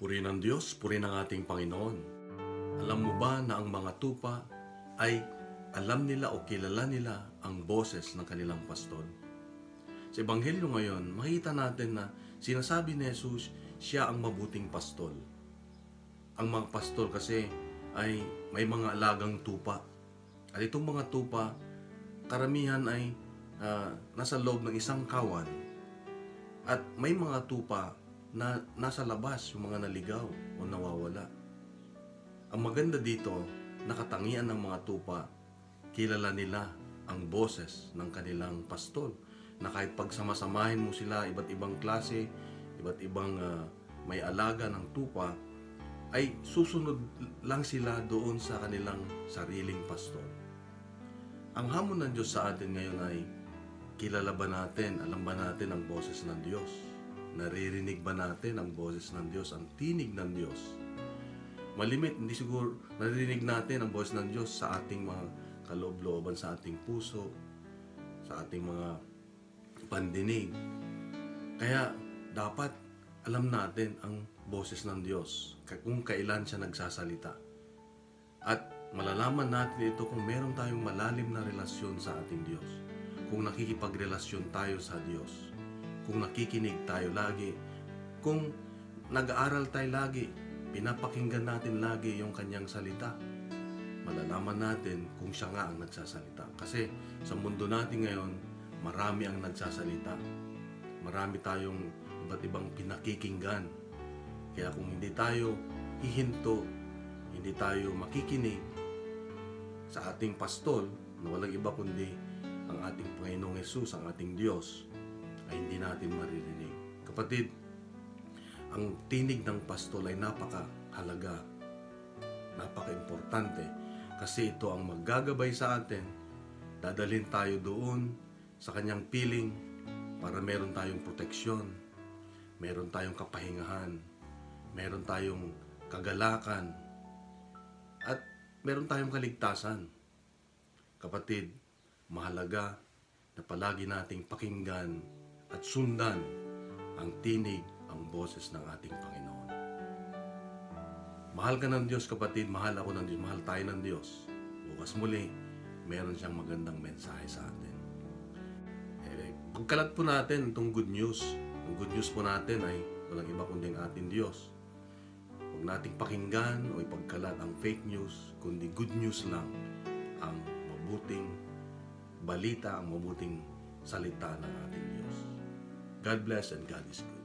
Purihin ang Diyos, purihin ang ating Panginoon. Alam mo ba na ang mga tupa ay alam nila o kilala nila ang boses ng kanilang pastol? Sa Ebanghelyo ngayon, makita natin na sinasabi ni Jesus, siya ang mabuting pastol. Ang mga pastol kasi ay may mga alagang tupa. At itong mga tupa, karamihan ay nasa loob ng isang kawan. At may mga tupa na nasa labas, yung mga naligaw o nawawala. Ang maganda dito, nakatangian ng mga tupa, kilala nila ang boses ng kanilang pastol. Na kahit pagsamasamahin mo sila, iba't ibang klase, iba't ibang may alaga ng tupa, ay susunod lang sila doon sa kanilang sariling pastol. Ang hamon ng Diyos sa atin ngayon ay, kilala ba natin, alam ba natin ang boses ng Diyos? Naririnig ba natin ang boses ng Diyos, ang tinig ng Diyos? Malimit, hindi siguro naririnig natin ang boses ng Diyos sa ating mga kaloob-looban, sa ating puso, sa ating mga pandinig. Kaya dapat alam natin ang boses ng Diyos kung kailan siya nagsasalita. At malalaman natin ito kung meron tayong malalim na relasyon sa ating Diyos. Kung nakikipagrelasyon tayo sa Diyos. Kung nakikinig tayo lagi. Kung nag-aaral tayo lagi. Pinapakinggan natin lagi yung kanyang salita. Malalaman natin kung siya nga ang nagsasalita. Kasi sa mundo natin ngayon, marami ang nagsasalita. Marami tayong iba't ibang pinakikinggan. Kaya kung hindi tayo hihinto, hindi tayo makikinig sa ating pastol, na walang iba kundi ang ating Panginoong Hesus, ang ating Diyos, ay hindi natin maririnig. Kapatid, ang tinig ng pastol ay napakahalaga, napaka-importante, kasi ito ang maggagabay sa atin, dadalhin tayo doon sa kanyang piling para meron tayong proteksyon, meron tayong kapahingahan, meron tayong kagalakan, at meron tayong kaligtasan. Kapatid, mahalaga na palagi nating pakinggan at sundan ang tinig, ang boses ng ating Panginoon. Mahal ka ng Diyos, kapatid, mahal ako ng Diyos, mahal tayo ng Diyos. Bukas muli, meron siyang magandang mensahe sa atin. Pagkalat po natin itong good news. Ang good news po natin ay walang iba kundi ang ating Diyos. Huwag nating pakinggan o ipagkalat ang fake news, kundi good news lang ang mabuting balita, ang mabuting salita ng ating Diyos. God bless and God is good.